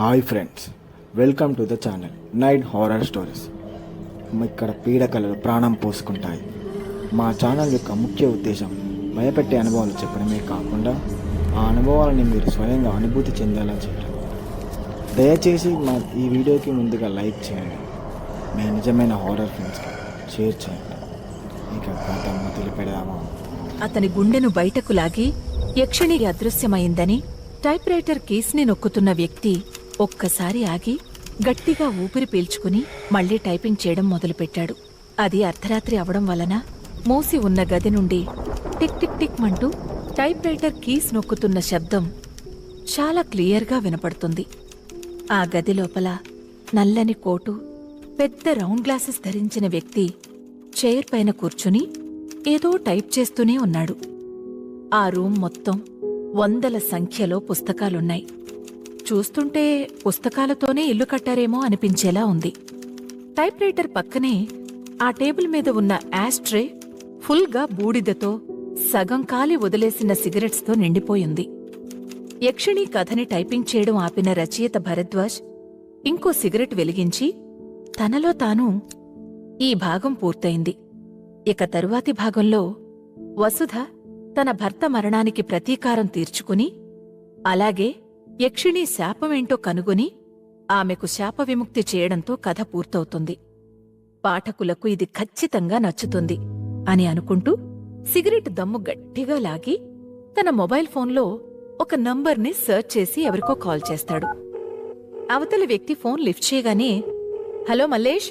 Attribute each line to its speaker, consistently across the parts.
Speaker 1: Hi friends, welcome to the channel night horror stories. ఇక్కడ పీడకలలు ప్రాణం పోసుకుంటాయి. మా ఛానల్ యొక్క ముఖ్య ఉద్దేశం భయపెట్టే అనుభవాలు చెప్పడమే కాకుండా ఆ అనుభవాలని మీరు స్వయంగా అనుభూతి చెందేలా చేయడం. దయచేసి మా ఈ వీడియోకి ముందుగా లైక్ చేయండి, మీ నిజమైన హారర్ ఫ్రెండ్స్కి షేర్ చేయండి. ఇక కథ మొదలు పెడదామా?
Speaker 2: అతని గుండెను బయటకు లాగి యక్షిణి అదృశ్యమైందని టైప్ రైటర్ కీస్ని నొక్కుతున్న వ్యక్తి ఒక్కసారి ఆగి గట్టిగా ఊపిరి పీల్చుకుని మళ్లీ టైపింగ్ చేయడం మొదలుపెట్టాడు. అది అర్ధరాత్రి అవడం వలన మూసి ఉన్న గది నుండి టిక్ టిక్ టిక్ మంటూ టైప్ రైటర్ కీస్ నొక్కుతున్న శబ్దం చాలా క్లియర్గా వినపడుతుంది. ఆ గది లోపల నల్లని కోటు, పెద్ద రౌండ్ గ్లాసెస్ ధరించిన వ్యక్తి చైర్ పైన కూర్చుని ఏదో టైప్ చేస్తూనే ఉన్నాడు. ఆ రూమ్ మొత్తం వందల సంఖ్యలో పుస్తకాలున్నాయి. చూస్తుంటే పుస్తకాలతోనే ఇల్లు కట్టారేమో అనిపించేలా ఉంది. టైప్ రైటర్ పక్కనే ఆ టేబుల్ మీద ఉన్న యాస్ట్రే ఫుల్గా బూడిదతో, సగం కాలి వదిలేసిన సిగరెట్స్తో నిండిపోయింది. యక్షిణి కథని టైపింగ్ చేయడం ఆపిన రచయిత భరద్వాజ్ ఇంకో సిగరెట్ వెలిగించి తనలో తాను, ఈ భాగం పూర్తయింది. ఇక తరువాతి భాగంలో వసుధ తన భర్త మరణానికి ప్రతీకారం తీర్చుకుని, అలాగే యక్షిణి శాపమేంటో కనుగొని ఆమెకు శాప విముక్తి చేయడంతో కథ పూర్తవుతుంది. పాఠకులకు ఇది ఖచ్చితంగా నచ్చుతుంది అని అనుకుంటూ సిగరెట్ దమ్ము గట్టిగా లాగి తన మొబైల్ ఫోన్లో ఒక నంబర్ని సర్చ్ చేసి ఎవరికో కాల్ చేస్తాడు. అవతలి వ్యక్తి ఫోన్ లిఫ్ట్ చేయగానే, హలో మల్లేష్,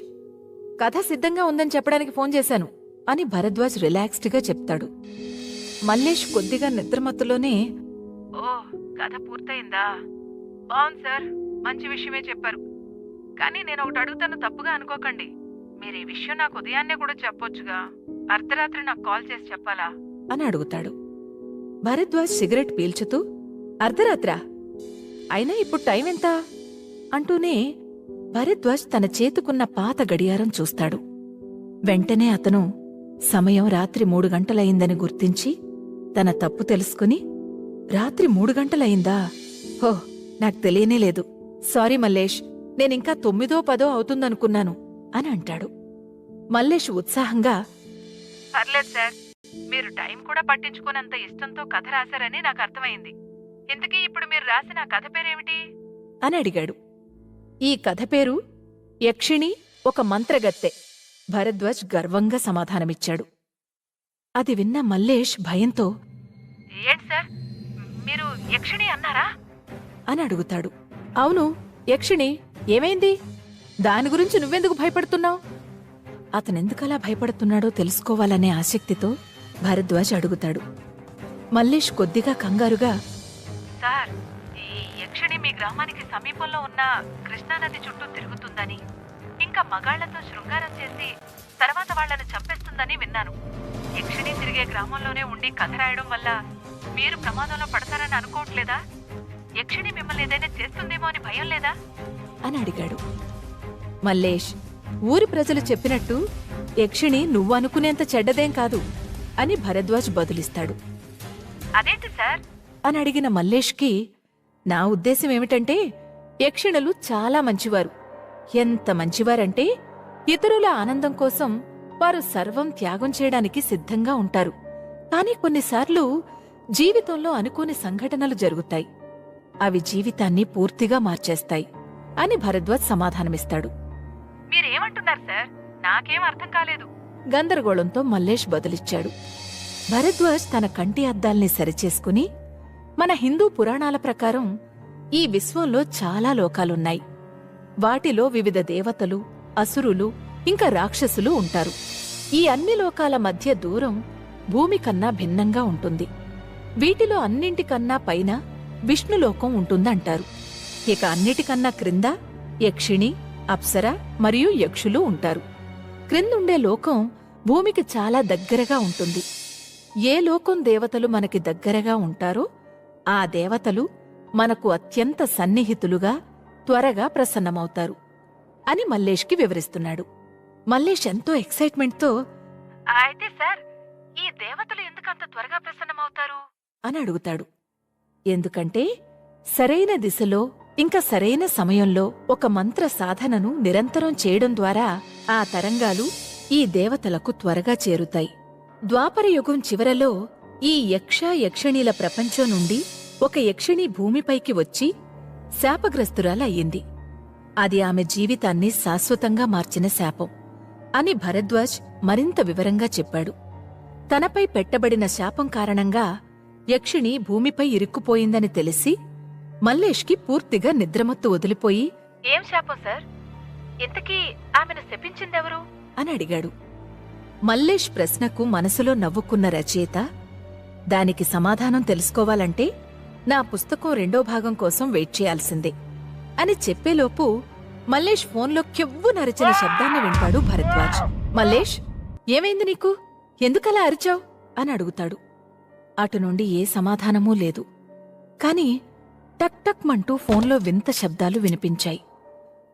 Speaker 2: కథ సిద్ధంగా ఉందని చెప్పడానికి ఫోన్ చేశాను అని భరద్వాజ్ రిలాక్స్డ్గా చెప్తాడు. మల్లేష్ కొద్దిగా నిద్రమత్తులోనే, ఓ, కథ పూర్తయిందా? బావుంది సార్, మంచి విషయమే చెప్పారు. కానీ నేను ఒకటి అడుగుతాను, తప్పుగా అనుకోకండి. మీరు ఈ విషయం నాకు ఉదయాన్నే కూడా చెప్పొచ్చుగా, అర్ధరాత్రి నాకు కాల్ చేసి చెప్పాలా అని అడుగుతాడు. భరద్వాజ్ సిగరెట్ పీల్చుతూ, అర్ధరాత్రా? అయినా ఇప్పుడు టైం ఎంత అంటూనే భరద్వాజ్ తన చేతుకున్న పాత గడియారం చూస్తాడు. వెంటనే అతను సమయం రాత్రి 3 గంటలయిందని గుర్తించి తన తప్పు తెలుసుకుని, రాత్రి 3 గంటలయిందా? హో, నాకు తెలియనేలేదు. సారీ మల్లేష్, నేనింకా 9-10 అవుతుందనుకున్నాను అని అంటాడు. మల్లేష్ ఉత్సాహంగా, పర్లేదు సార్, మీరు టైం కూడా పట్టించుకున్నంత ఇష్టంతో కథ రాశారని నాకు అర్థమైంది. ఇంతకీ ఇప్పుడు మీరు రాసిన కథ పేరేమిటి అని అడిగాడు. ఈ కథ పేరు యక్షిణి ఒక మంత్రగత్తె. భరద్వాజ్ గర్వంగా సమాధానమిచ్చాడు. అది విన్న మల్లేష్ భయంతో, ఏంటి సార్, మీరు యక్షిణి అన్నారా అని అడుగుతాడు. అవును, యక్షిణి. ఏమైంది? దాని గురించి నువ్వెందుకు భయపడుతున్నావు? అతనెందుకలా భయపడుతున్నాడో తెలుసుకోవాలనే ఆసక్తితో భరద్వాజ్ అడుగుతాడు. మల్లేష్ కొద్దిగా కంగారుగా, సార్, ఈ యక్షిణి మీ గ్రామానికి సమీపంలో ఉన్న కృష్ణానది చుట్టూ తిరుగుతుందని, ఇంకా మగాళ్లతో శృంగారం చేసి తర్వాత వాళ్లను చంపేస్తుందని విన్నాను. యక్షిణి తిరిగే గ్రామంలోనే ఉండి కథ రాయడం వల్ల మీరు ప్రమాదంలో పడతారని అనుకోవట్లేదా? యక్షిణి మిమ్మల్ని ఏదైనా చేస్తుందేమో అని భయం లేదా అని అడిగాడు. మల్లేష్, ఊరి ప్రజలు చెప్పినట్టు యక్షిణి నువ్వు అనుకునేంత చెడ్డదేం కాదు అని భరద్వాజ్ బదులిస్తాడు. అదేంటి సార్ అని అడిగిన మల్లేష్కి, నా ఉద్దేశం ఏమిటంటే, యక్షిణులు చాలా మంచివారు. ఎంత మంచివారంటే ఇతరుల ఆనందం కోసం వారు సర్వం త్యాగం చేయడానికి సిద్ధంగా ఉంటారు. కాని కొన్నిసార్లు జీవితంలో అనుకోని సంఘటనలు జరుగుతాయి. అవి జీవితాన్ని పూర్తిగా మార్చేస్తాయి అని భరద్వాజ్ సమాధానమిస్తాడు. మీరేమంటున్నారు సార్? నాకేం అర్థం కాలేదు గందరగోళంతో మల్లేష్ బదులిచ్చాడు. భరద్వాజ్ తన కంటి అద్దాల్ని సరిచేసుకుని, మన హిందూ పురాణాల ప్రకారం ఈ విశ్వంలో చాలా లోకాలున్నాయి. వాటిలో వివిధ దేవతలు, అసురులు, ఇంకా రాక్షసులు ఉంటారు. ఈ అన్ని లోకాల మధ్య దూరం భూమి కన్నా భిన్నంగా ఉంటుంది. వీటిలో అన్నింటికన్నా పైన విష్ణులోకం ఉంటుందంటారు. ఇక అన్నిటికన్నా క్రింద యక్షిణి, అప్సర మరియు యక్షులు ఉంటారు. క్రిందుండే లోకం భూమికి చాలా దగ్గరగా ఉంటుంది. ఏ లోకం దేవతలు మనకి దగ్గరగా ఉంటారో ఆ దేవతలు మనకు అత్యంత సన్నిహితులుగా, త్వరగా ప్రసన్నమవుతారు అని మల్లేష్కి వివరిస్తున్నాడు. మల్లేష్ ఎంతో ఎక్సైట్మెంట్తో, అయితే సార్, ఈ దేవతలు ఎందుకంత త్వరగా ప్రసన్నమవుతారు అని అడుగుతాడు. ఎందుకంటే సరైన దిశలో ఇంకా సరైన సమయంలో ఒక మంత్ర సాధనను నిరంతరం చేయడం ద్వారా ఆ తరంగాలు ఈ దేవతలకు త్వరగా చేరుతాయి. ద్వాపరయుగం చివరలో ఈ యక్షణీల ప్రపంచం నుండి ఒక యక్షిణి భూమిపైకి వచ్చి శాపగ్రస్తురాలయ్యింది. అది ఆమె జీవితాన్ని శాశ్వతంగా మార్చిన శాపం అని భరద్వాజ్ మరింత వివరంగా చెప్పాడు. తనపై పెట్టబడిన శాపం కారణంగా యక్షిణి భూమిపై ఇరుక్కుపోయిందని తెలిసి మల్లేష్కి పూర్తిగా నిద్రమత్తు వదిలిపోయి, "ఏం శాపం సార్? ఇంతకీ ఆమెను శపించిందెవరు?" అని అడిగాడు. మల్లేష్ ప్రశ్నకు మనసులో నవ్వుకున్న రచయిత, "దానికి సమాధానం తెలుసుకోవాలంటే నా పుస్తకం 2వ భాగం కోసం వెయిట్ చేయాల్సిందే" అని చెప్పేలోపు మల్లేష్ ఫోన్లో కెవ్వు నరిచిన శబ్దాన్ని వింటాడు భరద్వాజ్. "మల్లేష్, ఏమైంది నీకు? ఎందుకలా అరిచావు?" అని అడుగుతాడు. అటు నుండి ఏ సమాధానమూ లేదు. కాని టక్ టక్ మంటూ ఫోన్లో వింత శబ్దాలు వినిపించాయి.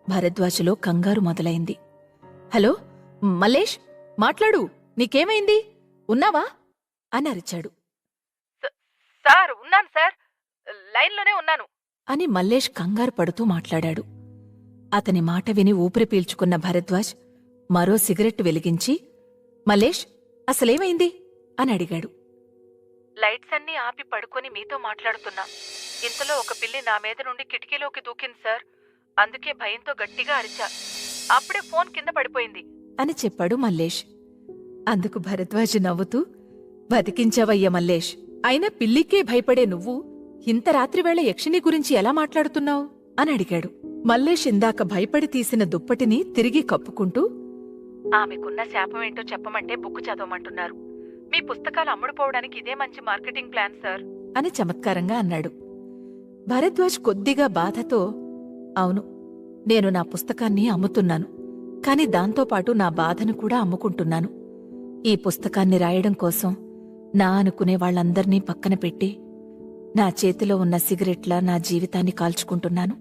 Speaker 2: భరద్వాజులో కంగారు మొదలైంది. "హలో మల్లేష్, మాట్లాడు, నీకేమైంది? ఉన్నావా?" అని అరిచాడు. "సార్, ఉన్నాను సార్, లైన్లోనే ఉన్నాను" అని మల్లేష్ కంగారు పడుతూ మాట్లాడాడు. అతని మాట విని ఊపిరి పీల్చుకున్న భరద్వాజ్ మరో సిగరెట్ వెలిగించి, "మల్లేష్, అసలేమైంది?" అని అడిగాడు. "లైట్స్ అన్నీ ఆపి పడుకొని మీతో మాట్లాడుతున్నా. ఇంతలో ఒక పిల్లి నా మీద నుండి కిటికీలోకి దూకింది సార్. అందుకే భయంతో గట్టిగా అరిచా. అప్పుడే ఫోన్ కింద పడిపోయింది" అని చెప్పాడు మల్లేష్. అందుకు భరద్వాజ్ నవ్వుతూ, "బతికించావయ్య మల్లేష్. అయినా పిల్లికే భయపడే నువ్వు ఇంత రాత్రివేళ యక్షిణి గురించి ఎలా మాట్లాడుతున్నావు?" అని అడిగాడు. మల్లేష్ ఇందాక భయపడి తీసిన దుప్పటిని తిరిగి కప్పుకుంటూ, "ఆమెకున్న శాపమేంటో చెప్పమంటే బుక్కు చదవమంటున్నారు. మీ పుస్తకాలు అమ్ముడుపోవడానికి ఇదే మంచి మార్కెటింగ్ ప్లాన్ సార్" అని చమత్కారంగా అన్నాడు. భరద్వాజ్ కొద్దిగా బాధతో, "అవును, నేను నా పుస్తకాన్ని అమ్ముతున్నాను. కాని దాంతోపాటు నా బాధను కూడా అమ్ముకుంటున్నాను. ఈ పుస్తకాన్ని రాయడం కోసం నా అనుకునే వాళ్లందర్నీ పక్కన పెట్టి నా చేతిలో ఉన్న సిగరెట్లా నా జీవితాన్ని కాల్చుకుంటున్నాను.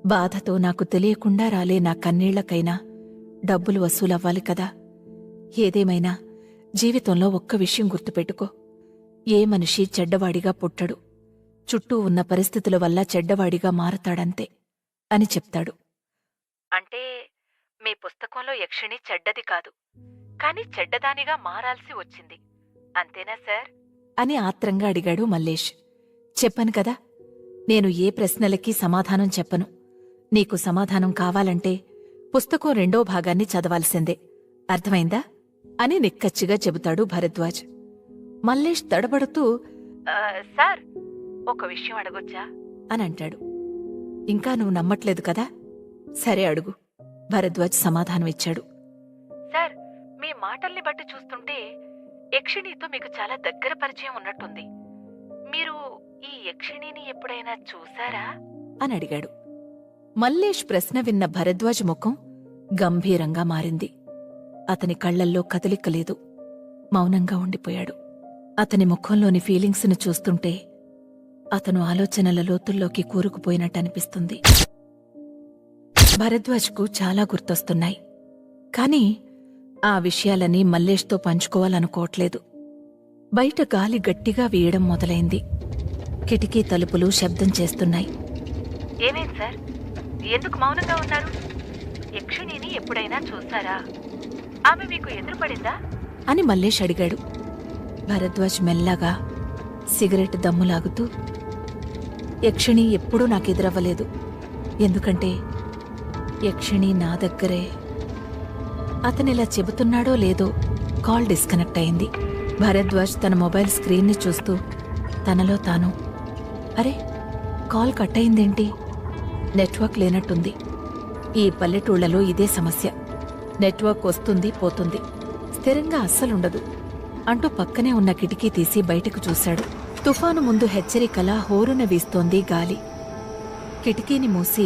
Speaker 2: బాధతో నాకు తెలియకుండా రాలే నా కన్నీళ్లకైనా డబ్బులు వసూలవ్వాలి కదా. ఏదేమైనా జీవితంలో ఒక్క విషయం గుర్తుపెట్టుకో. ఏ మనిషి చెడ్డవాడిగా పుట్టడు. చుట్టూ ఉన్న పరిస్థితుల వల్ల చెడ్డవాడిగా మారతాడంతే" అని చెప్తాడు. "అంటే మీ పుస్తకంలో యక్షిణి చెడ్డది కాదు, కాని చెడ్డదానిగా మారాల్సి వచ్చింది, అంతేనా సార్?" అని ఆత్రంగా అడిగాడు మల్లేష్. "చెప్పను కదా, నేను ఏ ప్రశ్నలకి సమాధానం చెప్పను. నీకు సమాధానం కావాలంటే పుస్తకం 2వ భాగాన్ని చదవాల్సిందే. అర్థమైందా?" అని నిక్కచ్చిగా చెబుతాడు భరద్వాజ్. మల్లేష్ తడబడుతూ, "సార్, ఒక విషయం అడగొచ్చా?" అని అంటాడు. "ఇంకా నువ్వు నమ్మట్లేదు కదా? సరే అడుగు" భరద్వాజ్ సమాధానమిచ్చాడు. "సార్, మీ మాటల్ని బట్టి చూస్తుంటే యక్షిణితో మీకు చాలా దగ్గర పరిచయం ఉన్నట్టుంది. మీరు ఈ యక్షిణిని ఎప్పుడైనా చూశారా?" అని అడిగాడు. మల్లేష్ ప్రశ్న విన్న భరద్వాజ్ ముఖం గంభీరంగా మారింది. అతని కళ్లల్లో కదలికలేదు. మౌనంగా ఉండిపోయాడు. అతని ముఖంలోని ఫీలింగ్స్ను చూస్తుంటే అతను ఆలోచనల లోతుల్లోకి కూరుకుపోయినట్టనిపిస్తుంది. భరద్వాజ్కు చాలా గుర్తొస్తున్నాయి. కాని ఆ విషయాలని మల్లేష్తో పంచుకోవాలనుకోవట్లేదు. బయట గాలి గట్టిగా వీయడం మొదలైంది. కిటికీ తలుపులు శబ్దం చేస్తున్నాయి. "ఏమేం సార్, ఎందుకు మౌనంగా ఉన్నారు? యక్షిణిని ఎప్పుడైనా చూశారా? ఆమె మీకు ఎదురుపడిందా?" అని మల్లేష్ అడిగాడు. భరద్వాజ్ మెల్లగా సిగరెట్ దమ్ములాగుతూ, "యక్షిణి ఎప్పుడూ నాకెదురవ్వలేదు. ఎందుకంటే యక్షిణి నా దగ్గరే." అతనిలా చెబుతున్నాడో లేదో కాల్ డిస్కనెక్ట్ అయింది. భరద్వాజ్ తన మొబైల్ స్క్రీన్ని చూస్తూ తనలో తాను, "అరే, కాల్ కట్ అయిందేంటి? నెట్వర్క్ లేనట్టుంది. ఈ పల్లెటూళ్లలో ఇదే సమస్య. నెట్వర్క్ వస్తుంది పోతుంది, స్థిరంగా అస్సలుండదు" అంటూ పక్కనే ఉన్న కిటికీ తీసి బయటకు చూశాడు. తుఫాను ముందు హెచ్చరికలా హోరున వీస్తోంది గాలి. కిటికీని మూసి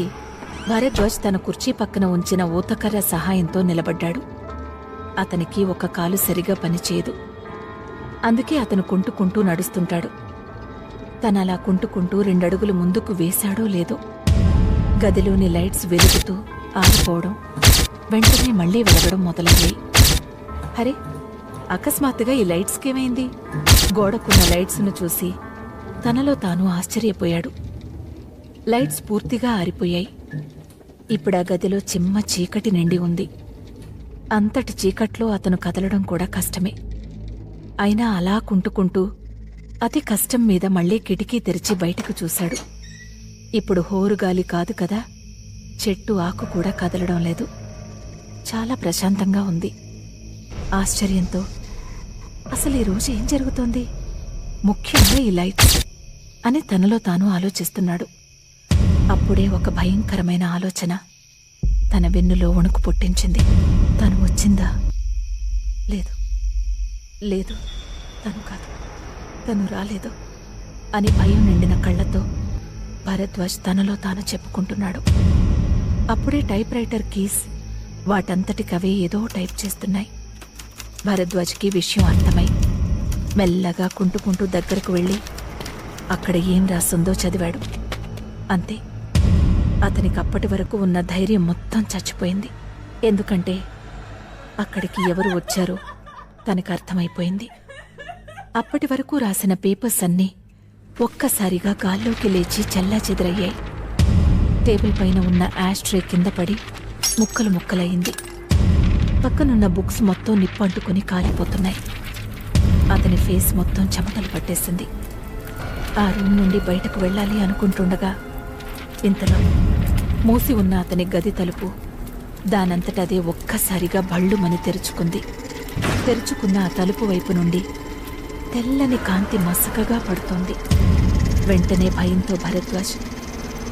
Speaker 2: భరద్వాజ్ తన కుర్చీ పక్కన ఉంచిన ఊతకర్ర సహాయంతో నిలబడ్డాడు. అతనికి ఒక కాలు సరిగా పనిచేయదు. అందుకే అతను కుంటుకుంటూ నడుస్తుంటాడు. తనలా కుంటుకుంటూ 2 అడుగులు ముందుకు వేశాడో లేదో గదిలోని లైట్స్ వెలుగుతూ ఆగిపోవడం, వెంటనే మళ్లీ వెలగడం మొదలయ్యాయి. అరే, అకస్మాత్తుగా ఈ లైట్స్కేమైంది? గోడకున్న లైట్స్ను చూసి తనలో తాను ఆశ్చర్యపోయాడు. లైట్స్ పూర్తిగా ఆరిపోయాయి. ఇప్పుడు ఆ గదిలో చిమ్మ చీకటి నిండి ఉంది. అంతటి చీకట్లో అతను కదలడం కూడా కష్టమే. అయినా అలా కుంటుకుంటూ అతి కష్టం మీద మళ్లీ కిటికీ తెరిచి బయటకు చూశాడు. ఇప్పుడు హోరుగాలి కాదు కదా, చెట్టు ఆకు కూడా కదలడం లేదు. చాలా ప్రశాంతంగా ఉంది. ఆశ్చర్యంతో అసలు ఈ రోజు ఏం జరుగుతోంది, ముఖ్యంగా ఈ లైట్ అని తనలో తాను ఆలోచిస్తున్నాడు. అప్పుడే ఒక భయంకరమైన ఆలోచన తన వెన్నులో వణుకు పుట్టించింది. తను వచ్చిందా? లేదు లేదు, తను కాదు, తను రాలేదు అని భయం నిండిన కళ్లతో భరద్వాజ్ తనలో తాను చెప్పుకుంటున్నాడు. అప్పుడే టైప్ రైటర్ కీస్ వాటంతటికవే ఏదో టైప్ చేస్తున్నాయి. భరద్వాజ్కి విషయం అర్థమై మెల్లగా కుంటుకుంటూ దగ్గరకు వెళ్ళి అక్కడ ఏం రాస్తుందో చదివాడు. అంతే, అతనికి అప్పటి వరకు ఉన్న ధైర్యం మొత్తం చచ్చిపోయింది. ఎందుకంటే అక్కడికి ఎవరు వచ్చారో తనకు అర్థమైపోయింది. అప్పటి వరకు రాసిన పేపర్స్ అన్నీ ఒక్కసారిగా గాల్లోకి లేచి చెల్లాచెదరయ్యాయి. టేబుల్ పైన ఉన్న యాష్ట్రే కింద పడి ముక్కలు ముక్కలయింది. పక్కనున్న బుక్స్ మొత్తం నిప్పంటుకుని కాలిపోతున్నాయి. అతని ఫేస్ మొత్తం చెమటలు పట్టేసింది. ఆ రూమ్ నుండి బయటకు వెళ్ళాలి అనుకుంటుండగా ఇంతలో మూసి ఉన్న అతని గది తలుపు దానంతటదే ఒక్కసారిగా భళ్ళుమని తెరుచుకుంది. తెరుచుకున్న ఆ తలుపు వైపు నుండి తెల్లని కాంతి మసకగా పడుతోంది. వెంటనే భయంతో భరద్వాజ్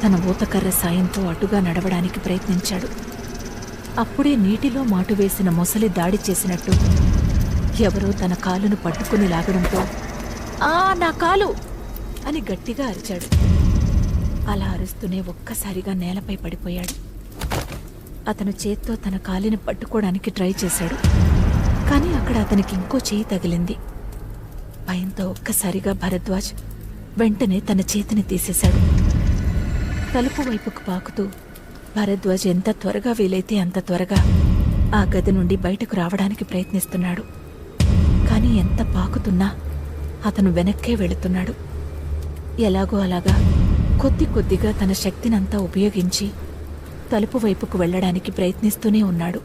Speaker 2: తన ఊతకర్ర సాయంతో అటుగా నడవడానికి ప్రయత్నించాడు. అప్పుడే నీటిలో మాటు వేసిన మొసలి దాడి చేసినట్టు ఎవరో తన కాలును పట్టుకుని లాగడంతో "ఆ, నా కాలు!" అని గట్టిగా అరిచాడు. అలా అరుస్తూనే ఒక్కసారిగా నేలపై పడిపోయాడు. అతను చేత్తో తన కాలిని పట్టుకోవడానికి ట్రై చేశాడు. కానీ అక్కడ అతనికి ఇంకో చేయి తగిలింది. భయంతో ఒక్కసారిగా భరద్వాజ్ వెంటనే తన చేతిని తీసేశాడు. తలుపు వైపుకు పాకుతూ భరద్వాజ్ ఎంత త్వరగా వీలైతే అంత త్వరగా ఆ గది నుండి బయటకు రావడానికి ప్రయత్నిస్తున్నాడు. కానీ ఎంత పాకుతున్నా అతను వెనక్కే వెళుతున్నాడు. ఎలాగో అలాగా కొద్ది కొద్దిగా తన శక్తినంతా ఉపయోగించి తలుపు వైపుకు వెళ్లడానికి ప్రయత్నిస్తూనే ఉన్నాడు.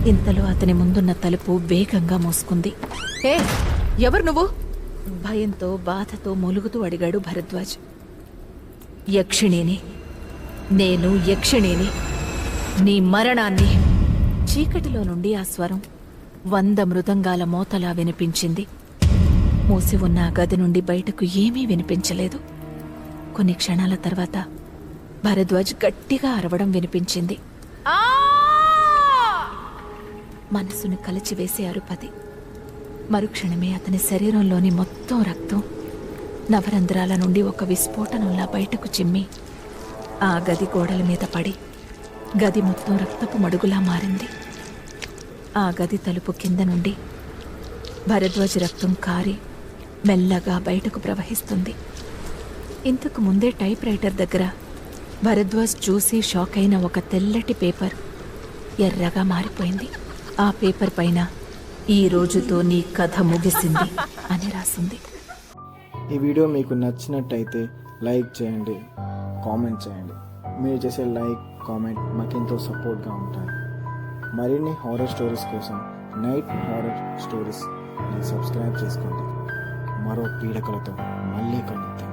Speaker 2: ఇంతలో అతని ముందున్న తలుపు వేగంగా మూసుకుంది. "ఏ, ఎవరు నువ్వు?" భయంతో బాధతో మూలుగుతూ అడిగాడు భరద్వాజ్. "యక్షిణిని, నేను యక్షిణిని, నీ మరణాన్ని." చీకటిలో నుండి ఆ స్వరం 100 మృదంగాల మోతలా వినిపించింది. మూసి ఉన్న ఆ గది నుండి బయటకు ఏమీ వినిపించలేదు. కొన్ని క్షణాల తర్వాత భరద్వాజ్ గట్టిగా అరవడం వినిపించింది. మనసును కలిచివేసే అరుపది. మరుక్షణమే అతని శరీరంలోని మొత్తం రక్తం నవరంధ్రాల నుండి ఒక విస్ఫోటనంలా బయటకు చిమ్మి ఆ గది గోడల మీద పడి గది మొత్తం రక్తపు మడుగులా మారింది. ఆ గది తలుపు కింద నుండి భరద్వాజ్ రక్తం కారి మెల్లగా బయటకు ప్రవహిస్తుంది. ఇంతకు ముందే టైప్ రైటర్ దగ్గర భరద్వాజ్ చూసి షాక్ అయిన ఒక తెల్లటి పేపర్ ఎర్రగా మారిపోయింది. ఆ పేపర్ పైన "ఈ రోజుతో నీ కథ ముగిసింది" అని రాసింది.
Speaker 1: ఈ వీడియో మీకు నచ్చినట్టయితే లైక్ చేయండి, కామెంట్ చేయండి. మీరు చేసే లైక్, కామెంట్ మాకెంతో సపోర్ట్గా ఉంటాయి. మరిన్ని హారర్ స్టోరీస్ కోసం నైట్ హారర్ స్టోరీస్ని సబ్స్క్రైబ్ చేసుకోండి. మరో పీడకలతో మళ్ళీ కలుద్దాం.